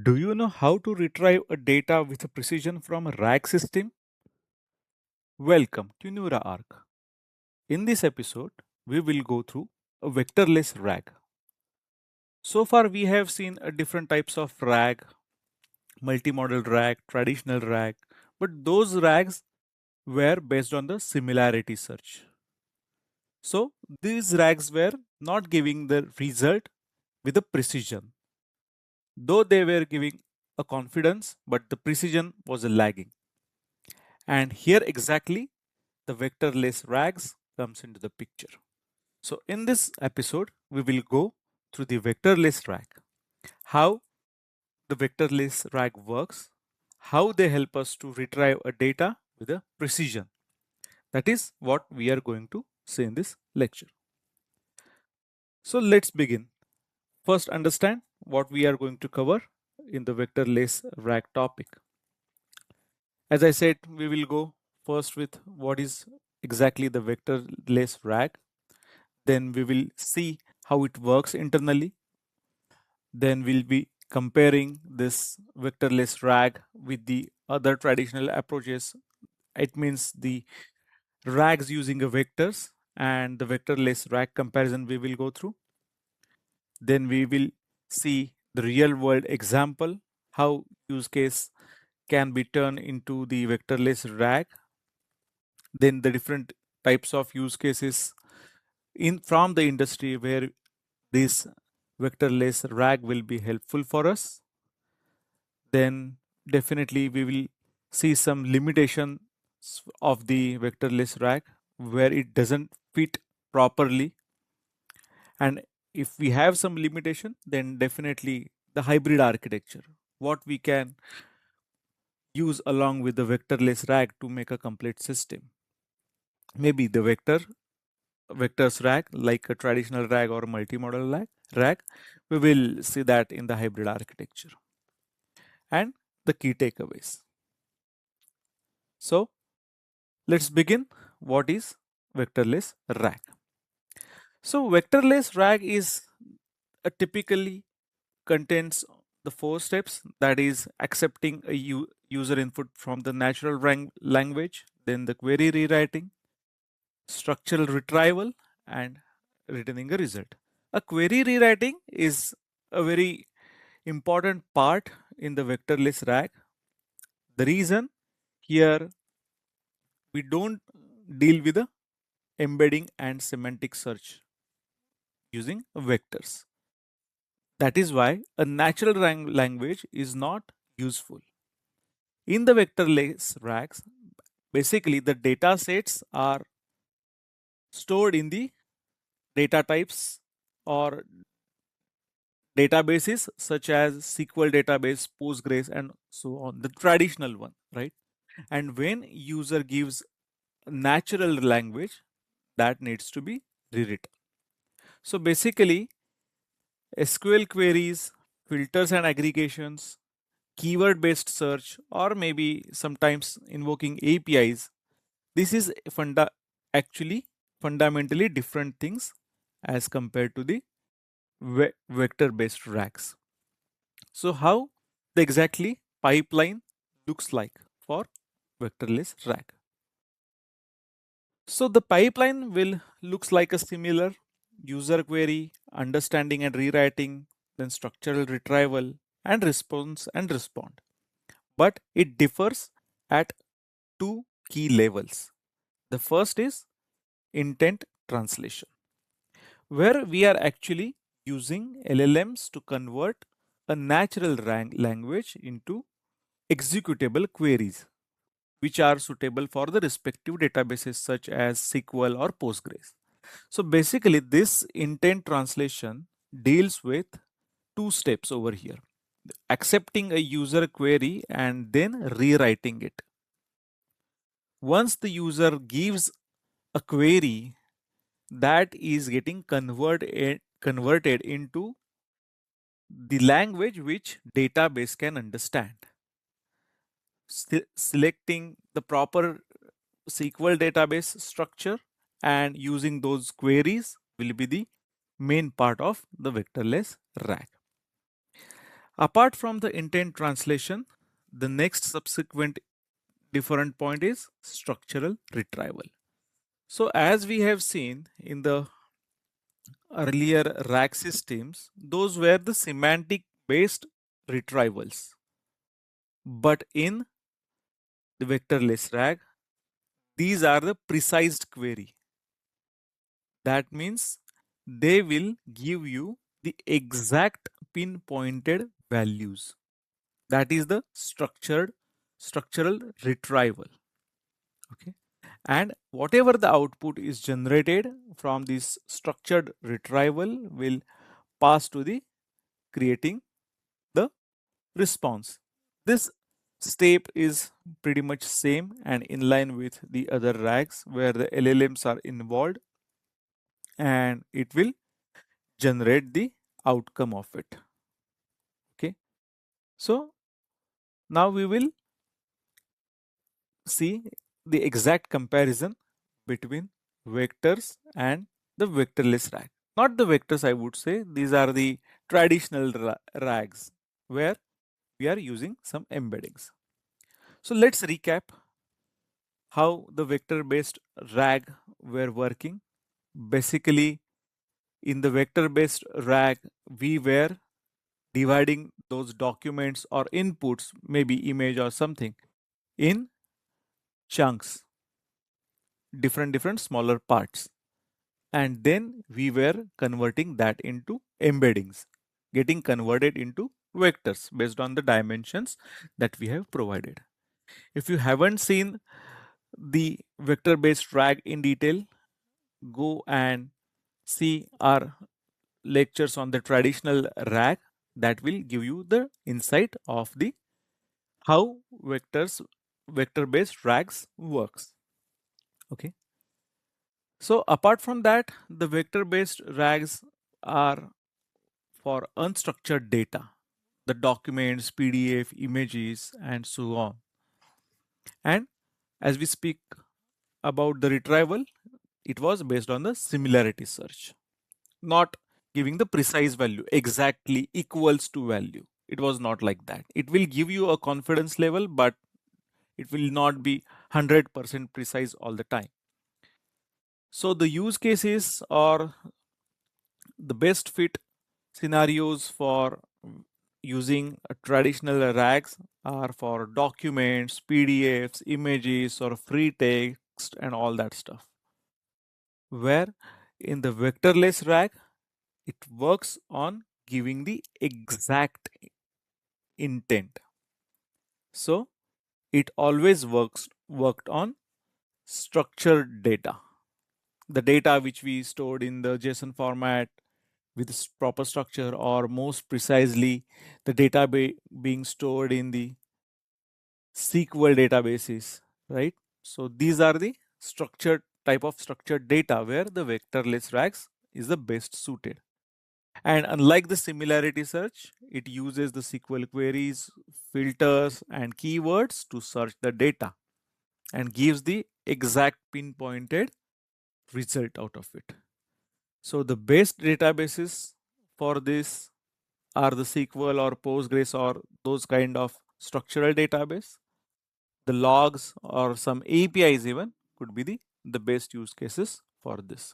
Do you know how to retrieve a data with a precision from a RAG system? Welcome to NeuraArc. In this episode, we will go through a vectorless RAG. So far, we have seen different types of RAG, multimodal RAG, traditional RAG, but those RAGs were based on the similarity search. So these RAGs were not giving the result with a precision, though they were giving a confidence, but the precision was lagging. And here exactly the vectorless RAGs comes into the picture. So in this episode, we will go through the vectorless RAG, how the vectorless RAG works, how they help us to retrieve a data with a precision. That is what we are going to see in this lecture. So let's begin. First, understand what we are going to cover in the vectorless RAG topic. As I said, we will go first with what is exactly the vectorless RAG. Then we will see how it works internally. Then we'll be comparing this vectorless RAG with the other traditional approaches. It means the RAGs using a vectors and the vectorless RAG comparison we will go through. Then we will see the real world example, how use case can be turned into the vectorless RAG. Then the different types of use cases in from the industry where this vectorless RAG will be helpful for us. Then definitely we will see some limitations of the vectorless RAG where it doesn't fit properly. And if we have some limitation, then definitely the hybrid architecture, what we can use along with the vectorless RAG to make a complete system. Maybe the vectors RAG, like a traditional RAG or multimodal RAG, we will see that in the hybrid architecture. And the key takeaways. So let's begin. What is vectorless RAG? So vectorless RAG is a typically contains the four steps, that is accepting a user input from the natural language, then the query rewriting, structural retrieval, and returning a result. A query rewriting is a very important part in the vectorless RAG. The reason here we don't deal with the embedding and semantic search using vectors. That is why a natural language is not useful. In the vectorless RAGs, basically the data sets are stored in the data types or databases such as SQL database, Postgres, and so on, the traditional one, right? And when user gives natural language, that needs to be rewritten. So basically, SQL queries, filters and aggregations, keyword based search, or maybe sometimes invoking APIs, this is actually fundamentally different things as compared to the vector based RAGs. So how the exactly pipeline looks like for vectorless RAG? So the pipeline will looks like a similar user query, understanding and rewriting, then structural retrieval and response and respond. But it differs at two key levels. The first is intent translation, where we are actually using LLMs to convert a natural language into executable queries, which are suitable for the respective databases such as SQL or Postgres. So basically, this intent translation deals with two steps over here: accepting a user query and then rewriting it. Once the user gives a query, that is getting converted into the language which database can understand. Selecting the proper SQL database structure and using those queries will be the main part of the vectorless RAG. Apart from the intent translation, the next subsequent different point is structural retrieval. So as we have seen in the earlier RAG systems, those were the semantic based retrievals. But in the vectorless RAG, these are the precise query. That means they will give you the exact pinpointed values. That is the structural retrieval. Okay. And whatever the output is generated from this structured retrieval will pass to the creating the response. This step is pretty much same and in line with the other RAGs where the LLMs are involved and it will generate the outcome of it. Okay. So now we will see the exact comparison between vectors and the vectorless RAG. Not the vectors, I would say. These are the traditional RAGs where we are using some embeddings. So let's recap how the vector based RAG were working. Basically, in the vector based RAG, we were dividing those documents or inputs, maybe image or something, in chunks, different smaller parts. And then we were converting that into embeddings, getting converted into vectors based on the dimensions that we have provided. If you haven't seen the vector based RAG in detail, go and see our lectures on the traditional RAG that will give you the insight of the how vector based RAGs works. Okay. So apart from that, the vector based RAGs are for unstructured data, the documents, PDF, images, and so on. And as we speak about the retrieval, it was based on the similarity search, not giving the precise value exactly equals to value. It was not like that. It will give you a confidence level, but it will not be 100% precise all the time. So the use cases or the best fit scenarios for using a traditional RAGs are for documents, PDFs, images, or free text, and all that stuff. Where in the vectorless RAG, it works on giving the exact intent. So it always worked on structured data, the data which we stored in the JSON format with proper structure, or most precisely, the data being stored in the SQL databases, right? So these are the structured type of structured data where the vectorless RAGs is the best suited. And unlike the similarity search, it uses the SQL queries, filters, and keywords to search the data and gives the exact pinpointed result out of it. So the best databases for this are the SQL or Postgres or those kind of structural database. The logs or some APIs even could be the best use cases for this.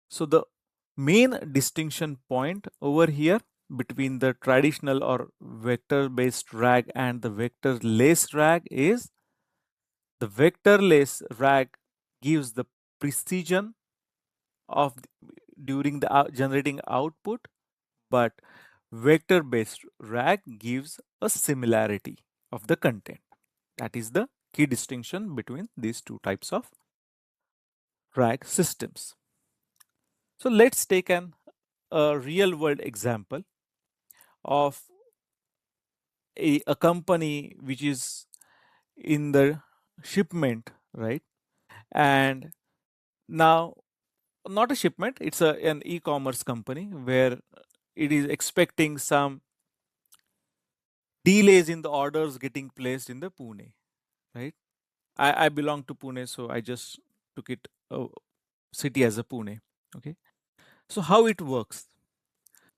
So the main distinction point over here between the traditional or vector based RAG and the vectorless RAG is the vectorless RAG gives the precision of during the generating output, but vector based RAG gives a similarity of the content. That is the key distinction between these two types of RAG systems. So let's take a real world example of a company which is in the shipment, right? And now, not a shipment, it's an e-commerce company where it is expecting some delays in the orders getting placed in the Pune, right? I belong to Pune, so I just took it city as a Pune. Okay. So how it works?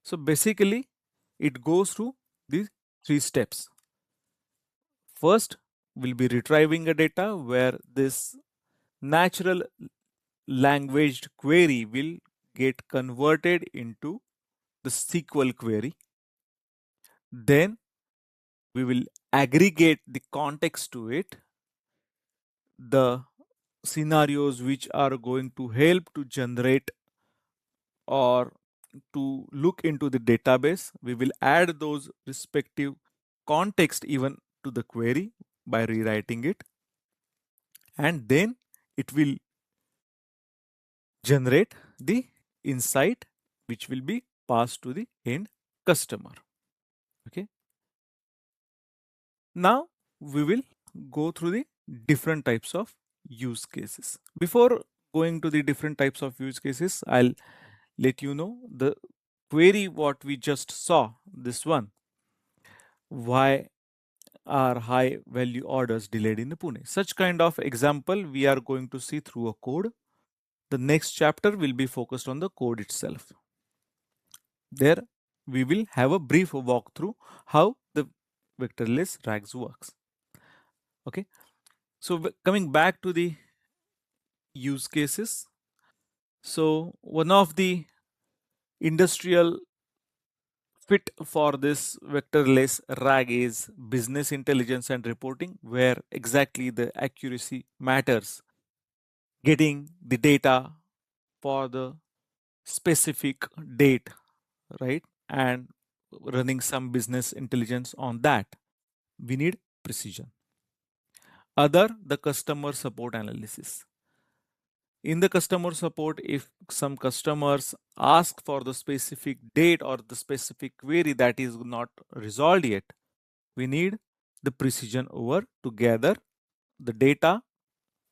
So basically, it goes through these three steps. First, we'll be retrieving a data where this natural language query will get converted into the SQL query. Then we will aggregate the context to it, the scenarios which are going to help to generate or to look into the database. We will add those respective context even to the query by rewriting it, and then it will generate the insight which will be passed to the end customer. Okay. Now we will go through the different types of use cases. Before going to the different types of use cases, I'll let you know the query what we just saw, this one. Why are high value orders delayed in the Pune? Such kind of example we are going to see through a code. The next chapter will be focused on the code itself. There we will have a brief walkthrough how the vectorless RAGs works. Okay. So coming back to the use cases. So one of the industrial fit for this vectorless RAG is business intelligence and reporting, where exactly the accuracy matters. Getting the data for the specific date, right? And running some business intelligence on that. We need precision. Other, the customer support analysis. In the customer support, if some customers ask for the specific date or the specific query that is not resolved yet, we need the precision over to gather the data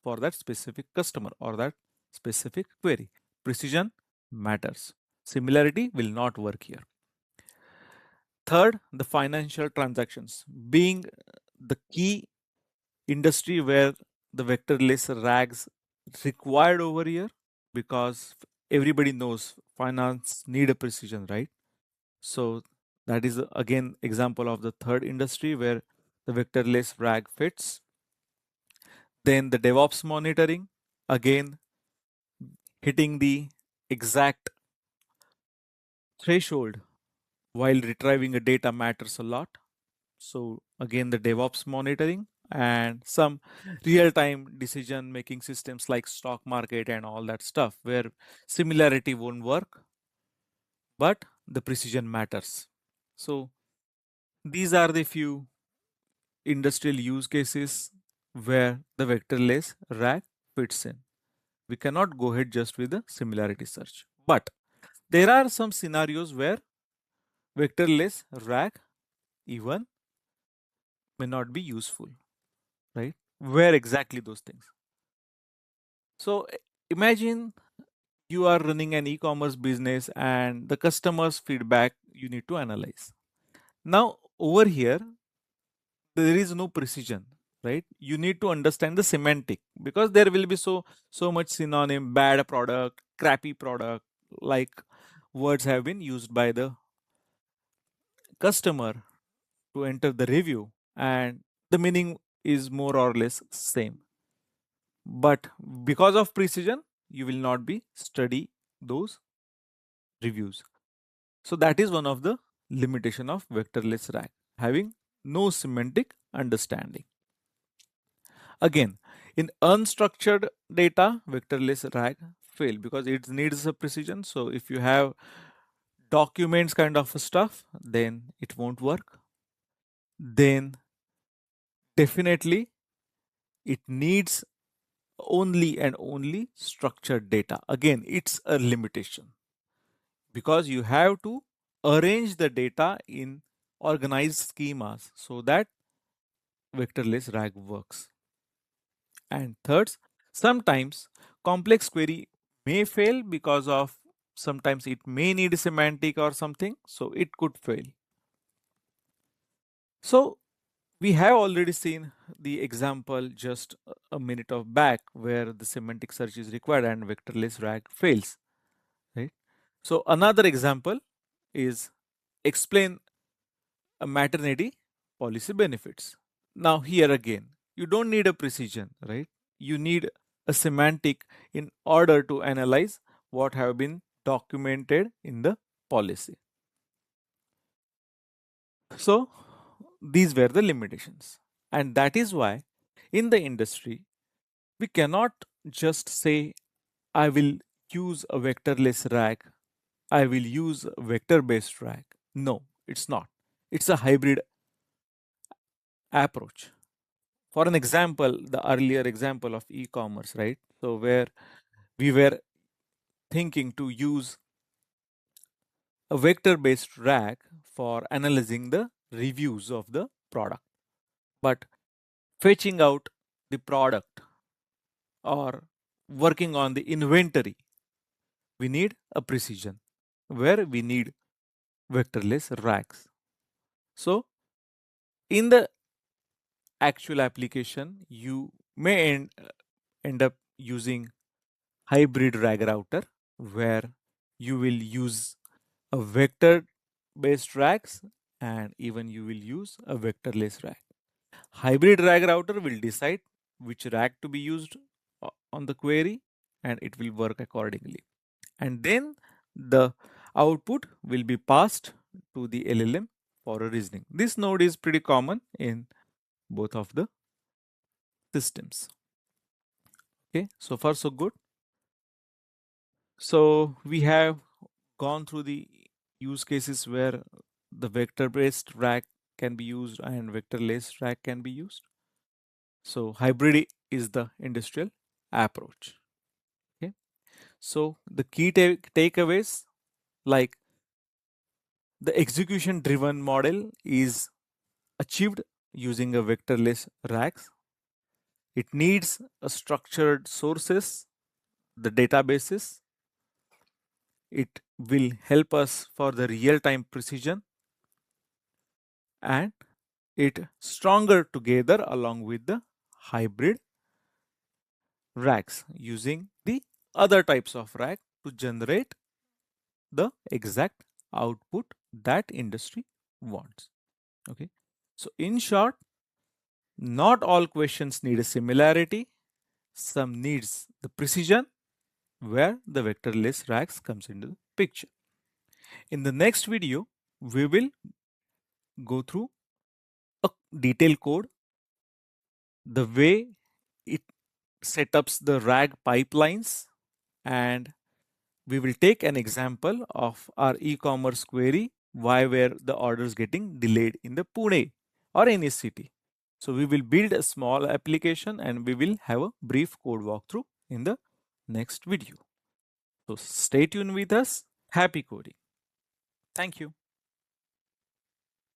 for that specific customer or that specific query. Precision matters. Similarity will not work here. Third, the financial transactions being the key industry where the vectorless RAGs required over here, because everybody knows finance need a precision, right? So that is again example of the third industry where the vectorless RAG fits. Then the DevOps monitoring, again hitting the exact threshold while retrieving a data matters a lot. So again, the DevOps monitoring and some real-time decision-making systems like stock market and all that stuff where similarity won't work, but the precision matters. So these are the few industrial use cases where the vectorless RAG fits in. We cannot go ahead just with the similarity search. But there are some scenarios where vectorless RAG even may not be useful, right? Where exactly those things? So imagine you are running an e-commerce business and the customer's feedback you need to analyze. Now over here, there is no precision, right? You need to understand the semantic because there will be so much synonym, bad product, crappy product, like words have been used by the customer to enter the review, and the meaning is more or less same. But because of precision, you will not be study those reviews. So that is one of the limitation of vectorless RAG, having no semantic understanding. Again, in unstructured data, vectorless RAG fail because it needs a precision. So if you have documents kind of stuff, then it won't work. Then definitely it needs only and only structured data. Again, it's a limitation because you have to arrange the data in organized schemas so that vectorless RAG works. And third, sometimes complex query may fail because of sometimes it may need semantic or something, so it could fail. So we have already seen the example just a minute of back where the semantic search is required and vectorless RAG fails, right? So another example is explain a maternity policy benefits. Now here again, you don't need a precision, right? You need a semantic in order to analyze what have been documented in the policy. So these were the limitations. And that is why in the industry, we cannot just say, I will use a vectorless RAG, I will use a vector-based RAG. No, it's not. It's a hybrid approach. For an example, the earlier example of e-commerce, right? So where we were thinking to use a vector-based RAG for analyzing the reviews of the product. But fetching out the product or working on the inventory, we need a precision where we need vectorless RAGs. So in the actual application, you may end up using hybrid RAG router where you will use a vector based RAGs and even you will use a vectorless RAG. Hybrid RAG router will decide which RAG to be used on the query and it will work accordingly. And then the output will be passed to the LLM for a reasoning. This node is pretty common in both of the systems. Okay, so far so good. So we have gone through the use cases where the vector based RAG can be used and vectorless RAG can be used. So hybrid is the industrial approach. Okay, so the key takeaways, like the execution driven model is achieved using a vectorless RAGs. It needs a structured sources, the databases. It will help us for the real-time precision and it stronger together along with the hybrid RAGs using the other types of RAG to generate the exact output that industry wants. Okay. So in short, not all questions need a similarity. Some needs the precision where the vectorless RAGs comes into the picture. In the next video, we will go through a detailed code, the way it setups the RAG pipelines, and we will take an example of our e-commerce query, why were the orders getting delayed in the Pune or any city. So we will build a small application and we will have a brief code walkthrough in the next video. So stay tuned with us. Happy coding. Thank you.